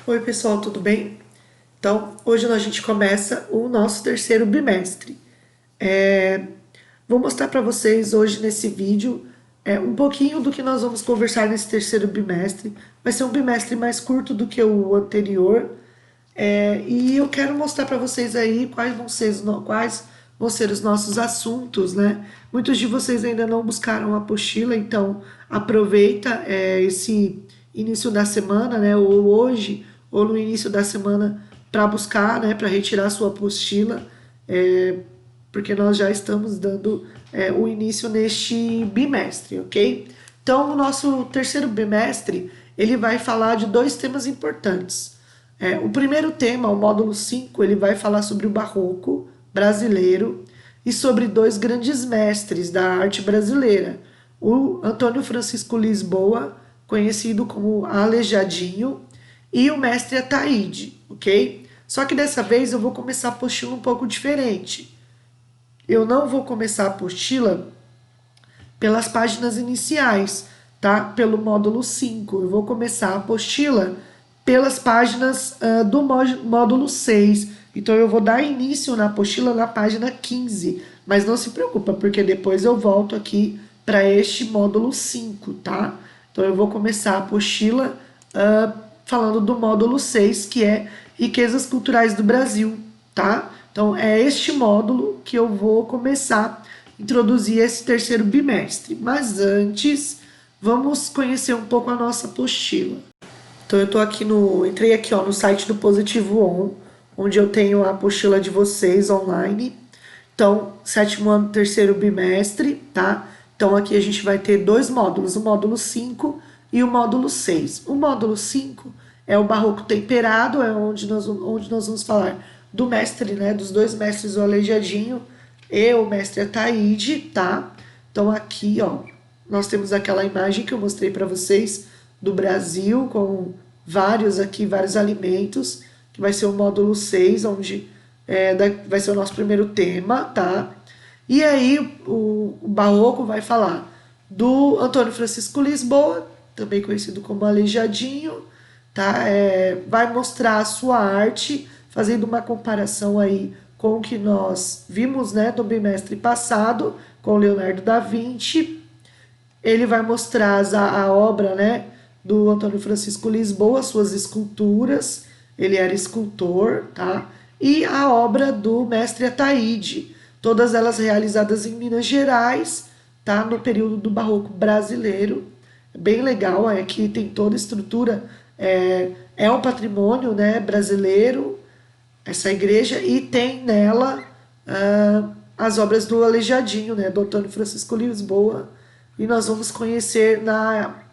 Oi pessoal, tudo bem? Então, hoje a gente começa o nosso terceiro bimestre. É, Vou mostrar para vocês hoje nesse vídeo um pouquinho do que nós vamos conversar nesse terceiro bimestre. Vai ser um bimestre mais curto do que o anterior. E eu quero mostrar para vocês aí quais vão ser os nossos assuntos, né? Muitos de vocês ainda não buscaram a apostila, então aproveita esse início da semana, né? Ou hoje, ou no início da semana, para buscar, né? Para retirar a sua apostila, porque nós já estamos dando o início neste bimestre, ok? Então, o nosso terceiro bimestre, ele vai falar de dois temas importantes. O primeiro tema, o módulo 5, ele vai falar sobre o barroco brasileiro e sobre dois grandes mestres da arte brasileira. O Antônio Francisco Lisboa, conhecido como Aleijadinho, e o mestre Ataíde, ok? Só que dessa vez eu vou começar a apostila um pouco diferente. Eu não vou começar a apostila pelas páginas iniciais, tá? Pelo módulo 5. Eu vou começar a apostila pelas páginas do módulo 6. Então eu vou dar início na apostila na página 15. Mas não se preocupa, porque depois eu volto aqui para este módulo 5, tá? Então eu vou começar a apostila falando do módulo 6, que é Riquezas Culturais do Brasil, tá? Então é este módulo que eu vou começar a introduzir esse terceiro bimestre. Mas antes, vamos conhecer um pouco a nossa apostila. Então eu tô aqui entrei aqui ó, no site do Positivo On, onde eu tenho a apostila de vocês online. Então, sétimo ano, terceiro bimestre, tá? Então aqui a gente vai ter dois módulos, o módulo 5 e o módulo 6. O módulo 5 é o Barroco Temperado, é onde nós vamos falar do mestre, né? Dos dois mestres, o Aleijadinho e o mestre Ataíde, tá? Então aqui, ó, nós temos aquela imagem que eu mostrei para vocês do Brasil, com vários alimentos, que vai ser o módulo 6, onde vai ser o nosso primeiro tema, tá? E aí o Barroco vai falar do Antônio Francisco Lisboa, também conhecido como Aleijadinho, tá? Vai mostrar a sua arte, fazendo uma comparação aí com o que nós vimos, né, do bimestre passado, com Leonardo da Vinci. Ele vai mostrar a obra, né, do Antônio Francisco Lisboa, suas esculturas, ele era escultor, tá? E a obra do mestre Ataíde, todas elas realizadas em Minas Gerais, tá? No período do Barroco brasileiro. Bem legal, aqui tem toda a estrutura, é um patrimônio, né, brasileiro, essa igreja, e tem nela as obras do Aleijadinho, né, do Antônio Francisco Lisboa, e nós vamos conhecer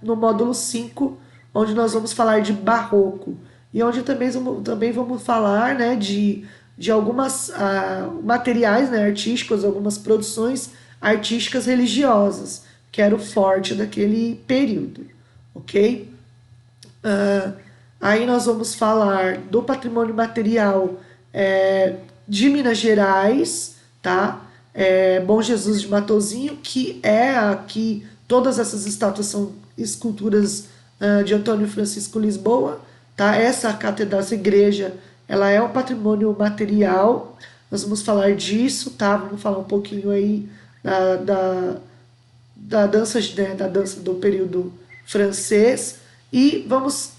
no módulo 5, onde nós vamos falar de barroco, e onde também vamos falar, né, de algumas materiais, né, artísticos, algumas produções artísticas religiosas, que era o forte daquele período, ok? Aí nós vamos falar do patrimônio material de Minas Gerais, tá? Bom Jesus de Matozinho, que é aqui, todas essas estátuas são esculturas de Antônio Francisco Lisboa, tá? Essa catedral, essa igreja, ela é um patrimônio material, nós vamos falar disso, tá? Vamos falar um pouquinho aí da dança, né, da dança do período francês, e vamos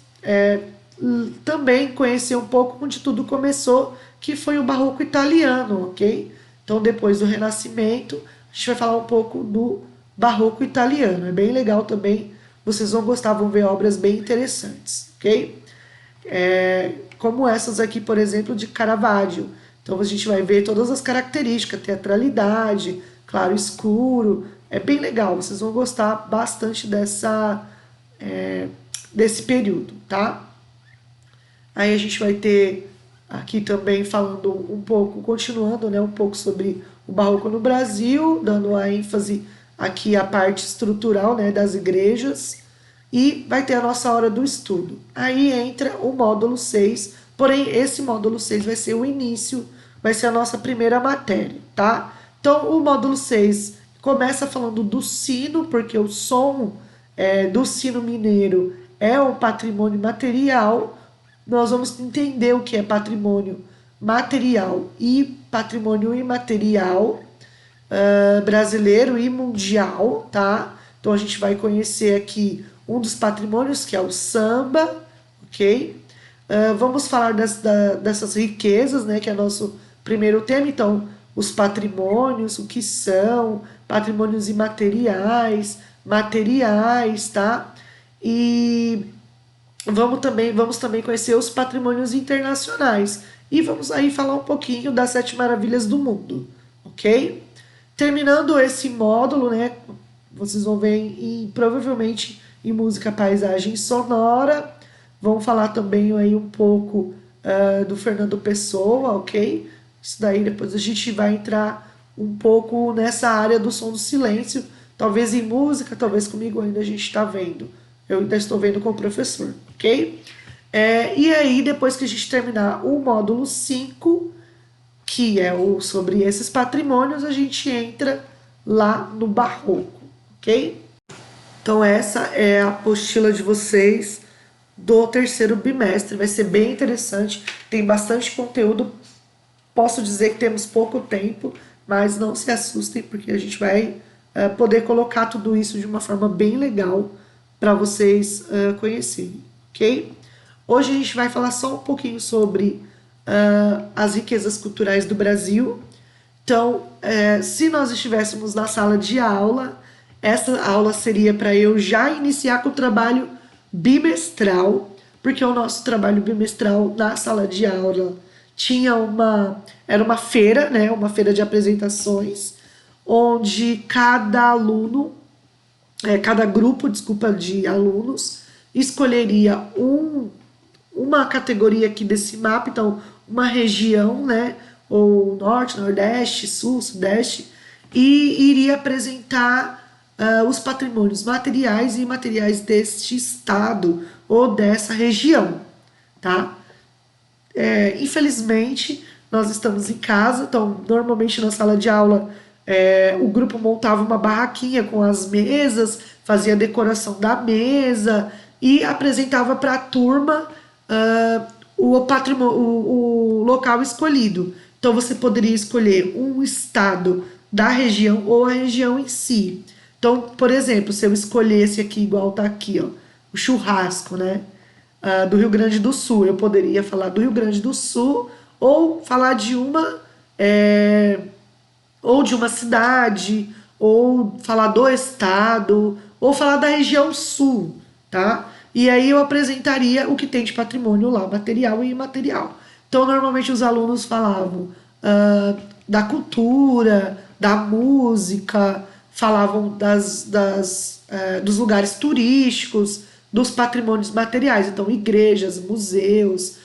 também conhecer um pouco onde tudo começou, que foi o barroco italiano, ok? Então, depois do Renascimento, a gente vai falar um pouco do barroco italiano. É bem legal também, vocês vão gostar, vão ver obras bem interessantes, ok? Como essas aqui, por exemplo, de Caravaggio. Então, a gente vai ver todas as características, teatralidade, claro, escuro. É bem legal, vocês vão gostar bastante desse período, tá? Aí a gente vai ter aqui também falando um pouco, continuando, né, um pouco sobre o barroco no Brasil, dando a ênfase aqui à parte estrutural, né, das igrejas, e vai ter a nossa hora do estudo. Aí entra o módulo 6, porém esse módulo 6 vai ser o início, vai ser a nossa primeira matéria, tá? Então o módulo 6 começa falando do sino, porque o som do sino mineiro é um patrimônio material, nós vamos entender o que é patrimônio material e patrimônio imaterial, brasileiro e mundial, tá? Então a gente vai conhecer aqui um dos patrimônios, que é o samba, ok? Vamos falar dessas riquezas, né, que é nosso primeiro tema. Então, os patrimônios, o que são, patrimônios imateriais, materiais, tá? E vamos também conhecer os patrimônios internacionais. E vamos aí falar um pouquinho das 7 maravilhas do mundo, ok? Terminando esse módulo, né? Vocês vão ver provavelmente em música, paisagem sonora. Vamos falar também aí um pouco do Fernando Pessoa, ok? Isso daí depois a gente vai entrar um pouco nessa área do som do silêncio. Talvez em música, talvez comigo ainda a gente está vendo. Eu ainda estou vendo com o professor, ok? E aí, depois que a gente terminar o módulo 5, que é sobre esses patrimônios, a gente entra lá no barroco, ok? Então essa é a apostila de vocês do terceiro bimestre, vai ser bem interessante, tem bastante conteúdo, posso dizer que temos pouco tempo, mas não se assustem porque a gente vai poder colocar tudo isso de uma forma bem legal para vocês conhecerem, ok? Hoje a gente vai falar só um pouquinho sobre as riquezas culturais do Brasil. Então, se nós estivéssemos na sala de aula, essa aula seria para eu já iniciar com o trabalho bimestral, porque o nosso trabalho bimestral na sala de aula era uma feira, né, uma feira de apresentações, onde cada grupo, de alunos escolheria uma categoria aqui desse mapa, então uma região, né, ou norte, nordeste, sul, sudeste, e iria apresentar os patrimônios materiais e imateriais deste estado ou dessa região, tá? Infelizmente, nós estamos em casa, então normalmente na sala de aula o grupo montava uma barraquinha com as mesas, fazia a decoração da mesa e apresentava para a turma o local escolhido. Então você poderia escolher um estado da região ou a região em si. Então, por exemplo, se eu escolhesse aqui, igual tá aqui, ó, o churrasco, né, do Rio Grande do Sul, eu poderia falar do Rio Grande do Sul ou falar de uma cidade, ou falar do estado, ou falar da região sul, tá? E aí eu apresentaria o que tem de patrimônio lá, material e imaterial. Então, normalmente os alunos falavam da cultura, da música, falavam dos lugares turísticos, dos patrimônios materiais, então igrejas, museus,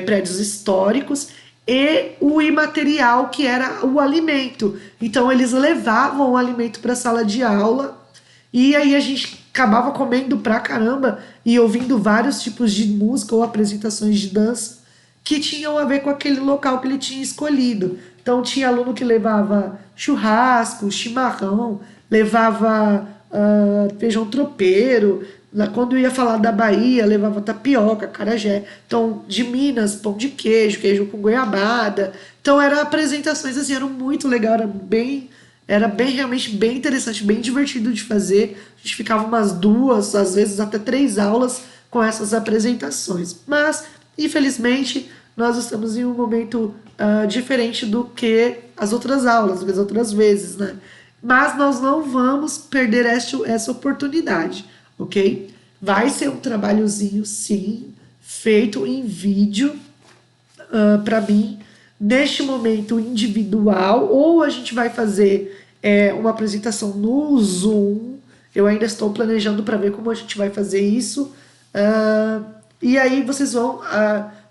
prédios históricos, e o imaterial, que era o alimento. Então eles levavam o alimento para a sala de aula e aí a gente acabava comendo pra caramba e ouvindo vários tipos de música ou apresentações de dança que tinham a ver com aquele local que ele tinha escolhido. Então tinha aluno que levava churrasco, chimarrão, levava feijão tropeiro. Quando ia falar da Bahia, levava tapioca, acarajé. Então, de Minas, pão de queijo, queijo com goiabada. Então, eram apresentações assim, eram muito legal, era bem realmente bem interessante, bem divertido de fazer. A gente ficava umas 2, às vezes até 3 aulas com essas apresentações. Mas, infelizmente, nós estamos em um momento diferente do que as outras aulas, do que as outras vezes, né? Mas nós não vamos perder essa oportunidade, ok? Vai ser um trabalhozinho, sim, feito em vídeo para mim, neste momento individual, ou a gente vai fazer uma apresentação no Zoom. Eu ainda estou planejando para ver como a gente vai fazer isso. E aí vocês vão,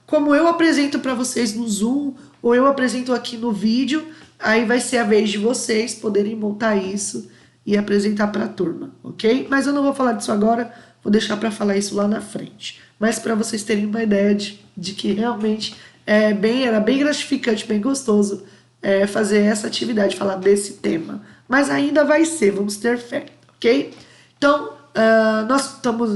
como eu apresento para vocês no Zoom, ou eu apresento aqui no vídeo, aí vai ser a vez de vocês poderem montar isso e apresentar para a turma, ok? Mas eu não vou falar disso agora, vou deixar para falar isso lá na frente. Mas para vocês terem uma ideia de que realmente era bem gratificante, bem gostoso fazer essa atividade, falar desse tema. Mas ainda vai ser, vamos ter fé, ok? Então, nós estamos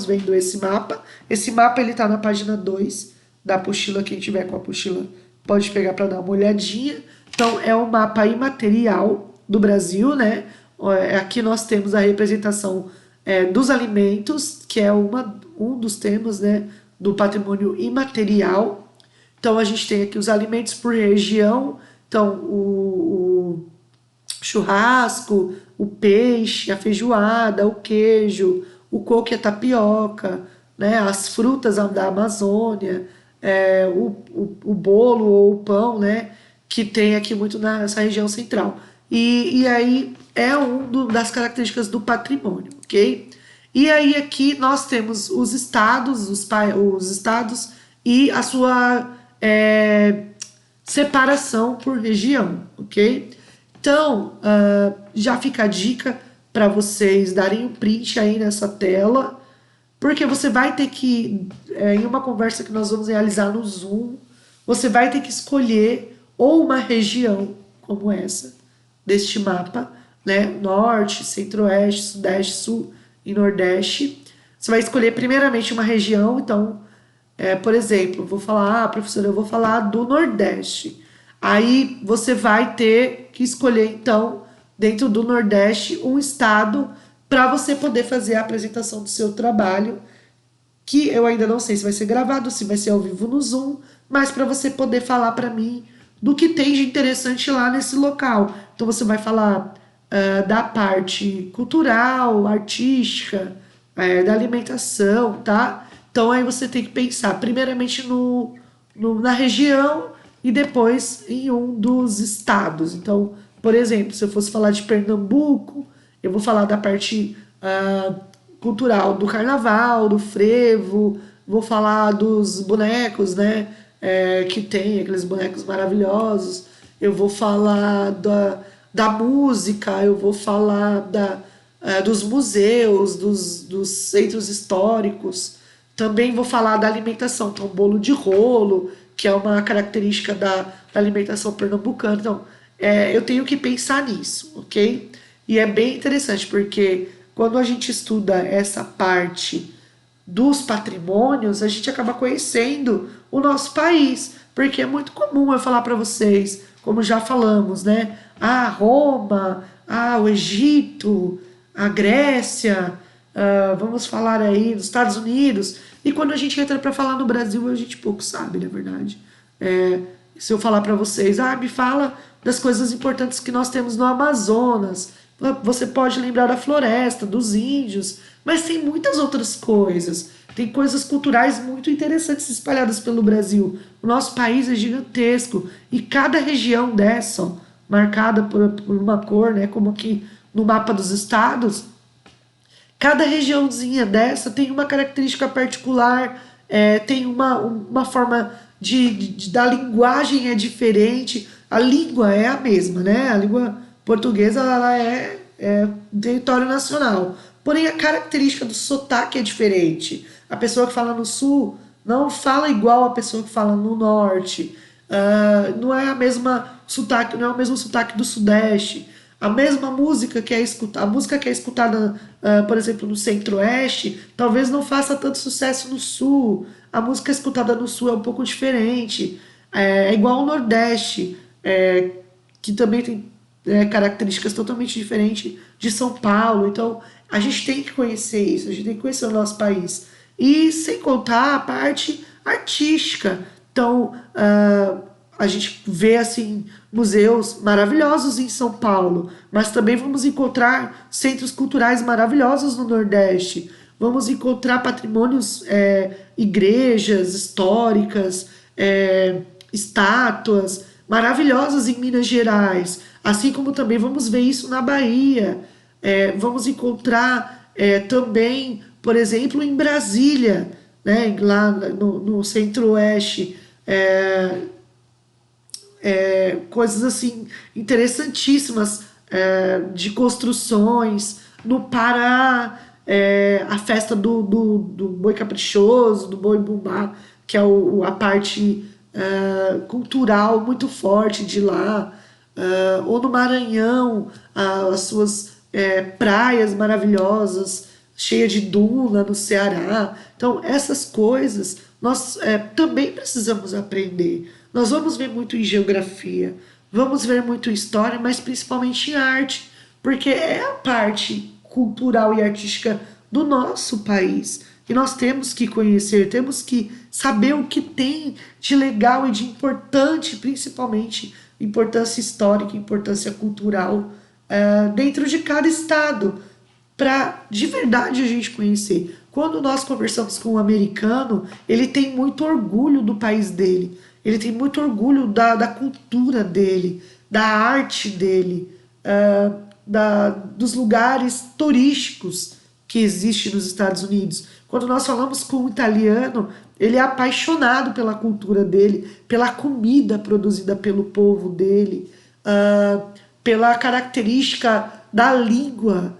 vendo esse mapa. Esse mapa ele está na página 2 da apostila. Quem tiver com a apostila pode pegar para dar uma olhadinha. Então, é o mapa imaterial do Brasil, né? Aqui nós temos a representação dos alimentos, que é um dos temas, né, do patrimônio imaterial. Então, a gente tem aqui os alimentos por região. Então, o churrasco, o peixe, a feijoada, o queijo, o coco e a tapioca, né, as frutas da Amazônia, o bolo ou o pão, né, que tem aqui muito nessa região central. E aí é das características do patrimônio, ok? E aí aqui nós temos os estados, os estados e a sua separação por região, ok? Então, já fica a dica para vocês darem um print aí nessa tela, porque você vai ter que, em uma conversa que nós vamos realizar no Zoom, você vai ter que escolher ou uma região como essa, deste mapa, né? Norte, Centro-Oeste, Sudeste, Sul e Nordeste. Você vai escolher primeiramente uma região, então, por exemplo, vou falar, professora, eu vou falar do Nordeste. Aí você vai ter que escolher, então, dentro do Nordeste, um estado para você poder fazer a apresentação do seu trabalho, que eu ainda não sei se vai ser gravado, se vai ser ao vivo no Zoom, mas para você poder falar para mim do que tem de interessante lá nesse local. Então você vai falar da parte cultural, artística, da alimentação, tá? Então aí você tem que pensar primeiramente na região e depois em um dos estados. Então, por exemplo, se eu fosse falar de Pernambuco, eu vou falar da parte cultural do carnaval, do frevo, vou falar dos bonecos, né? Que tem aqueles bonecos maravilhosos. Eu vou falar da música, eu vou falar dos museus, dos centros históricos. Também vou falar da alimentação, então bolo de rolo, que é uma característica da alimentação pernambucana. Então, eu tenho que pensar nisso, ok? E é bem interessante, porque quando a gente estuda essa parte dos patrimônios, a gente acaba conhecendo o nosso país, porque é muito comum eu falar para vocês, como já falamos, né? Roma, o Egito, a Grécia, vamos falar aí dos Estados Unidos. E quando a gente entra para falar no Brasil, a gente pouco sabe, na verdade. Se eu falar para vocês, me fala das coisas importantes que nós temos no Amazonas. Você pode lembrar da floresta, dos índios, mas tem muitas outras coisas. Tem coisas culturais muito interessantes espalhadas pelo Brasil. O nosso país é gigantesco e cada região dessa, ó, marcada por uma cor, né, como aqui no mapa dos estados, cada regiãozinha dessa tem uma característica particular, tem uma forma da linguagem é diferente. A língua é a mesma, né? A língua portuguesa ela é território nacional. Porém, a característica do sotaque é diferente. A pessoa que fala no sul não fala igual a pessoa que fala no norte. Não é a mesma sotaque, não é o mesmo sotaque do sudeste. A mesma música que é escutada, a música que é escutada, por exemplo, no centro-oeste, talvez não faça tanto sucesso no sul. A música escutada no sul é um pouco diferente. É igual ao nordeste, que também tem características totalmente diferentes de São Paulo. Então, a gente tem que conhecer isso, a gente tem que conhecer o nosso país. E sem contar a parte artística. Então, a gente vê assim museus maravilhosos em São Paulo, mas também vamos encontrar centros culturais maravilhosos no Nordeste. Vamos encontrar patrimônios, igrejas históricas, estátuas maravilhosas em Minas Gerais, assim como também vamos ver isso na Bahia. Vamos encontrar também, por exemplo, em Brasília, né, lá no Centro-Oeste, coisas assim interessantíssimas, de construções. No Pará, a festa do boi caprichoso, do boi bumbá, que é a parte cultural muito forte de lá. Ou no Maranhão, as suas praias maravilhosas, cheia de duna no Ceará. Então, essas coisas nós também precisamos aprender. Nós vamos ver muito em geografia, vamos ver muito em história, mas principalmente em arte, porque é a parte cultural e artística do nosso país. E nós temos que conhecer, temos que saber o que tem de legal e de importante, principalmente importância histórica, importância cultural, dentro de cada estado, para de verdade a gente conhecer. Quando nós conversamos com um americano, ele tem muito orgulho do país dele, ele tem muito orgulho da cultura dele, da arte dele, dos lugares turísticos que existem nos Estados Unidos. Quando nós falamos com um italiano, ele é apaixonado pela cultura dele, pela comida produzida pelo povo dele, pela característica da língua,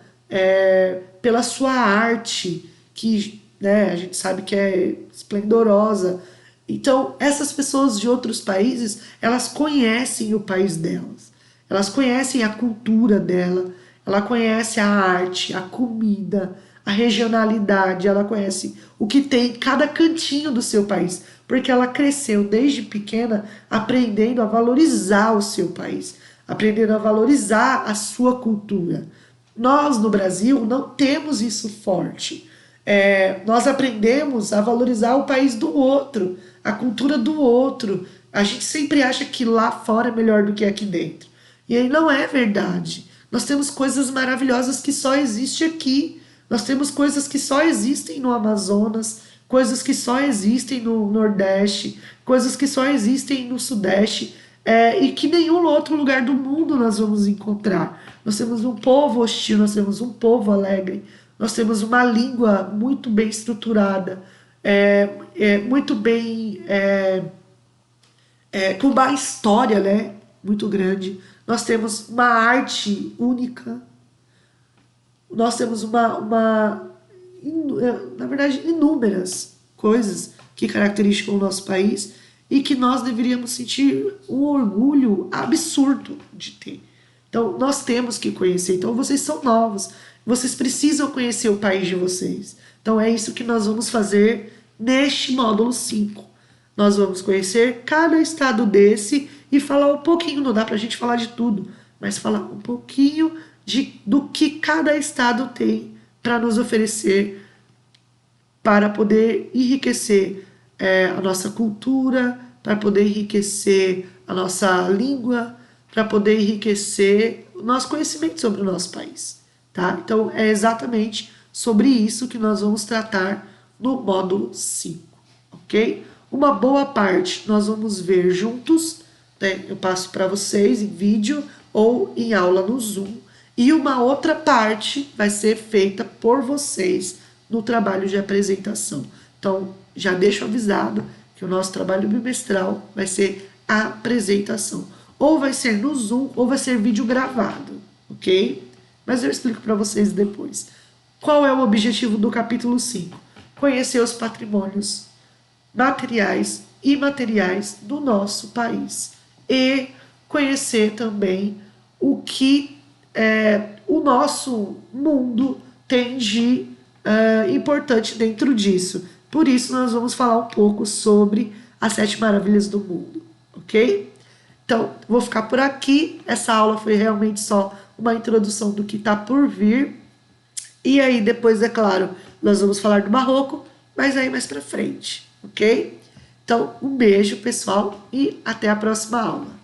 pela sua arte, que, né, a gente sabe que é esplendorosa. Então, essas pessoas de outros países, elas conhecem o país delas, elas conhecem a cultura dela, ela conhece a arte, a comida, a regionalidade, ela conhece o que tem em cada cantinho do seu país, porque ela cresceu desde pequena aprendendo a valorizar o seu país, aprendendo a valorizar a sua cultura. Nós, no Brasil, não temos isso forte. Nós aprendemos a valorizar o país do outro, a cultura do outro. A gente sempre acha que lá fora é melhor do que aqui dentro. E aí não é verdade. Nós temos coisas maravilhosas que só existem aqui. Nós temos coisas que só existem no Amazonas, coisas que só existem no Nordeste, coisas que só existem no Sudeste, e que nenhum outro lugar do mundo nós vamos encontrar. Nós temos um povo hostil, nós temos um povo alegre, nós temos uma língua muito bem estruturada, muito bem, com uma história, né, muito grande. Nós temos uma arte única, nós temos na verdade, inúmeras coisas que caracterizam o nosso país e que nós deveríamos sentir um orgulho absurdo de ter. Então, nós temos que conhecer. Então, vocês são novos, vocês precisam conhecer o país de vocês. Então, é isso que nós vamos fazer neste módulo 5. Nós vamos conhecer cada estado desse e falar um pouquinho, não dá pra gente falar de tudo, mas falar um pouquinho do que cada estado tem para nos oferecer, para poder enriquecer a nossa cultura, para poder enriquecer a nossa língua, para poder enriquecer o nosso conhecimento sobre o nosso país. Tá? Então, é exatamente sobre isso que nós vamos tratar no módulo 5, ok? Uma boa parte nós vamos ver juntos, né? Eu passo para vocês em vídeo ou em aula no Zoom, e uma outra parte vai ser feita por vocês no trabalho de apresentação. Então, já deixo avisado que o nosso trabalho bimestral vai ser a apresentação. Ou vai ser no Zoom, ou vai ser vídeo gravado, ok? Mas eu explico para vocês depois. Qual é o objetivo do capítulo 5? Conhecer os patrimônios materiais e imateriais do nosso país. E conhecer também o que o nosso mundo tem de importante dentro disso. Por isso, nós vamos falar um pouco sobre as 7 maravilhas do mundo, ok? Então, vou ficar por aqui. Essa aula foi realmente só uma introdução do que está por vir. E aí, depois, é claro, nós vamos falar do Barroco, mas aí mais pra frente, ok? Então, um beijo, pessoal, e até a próxima aula.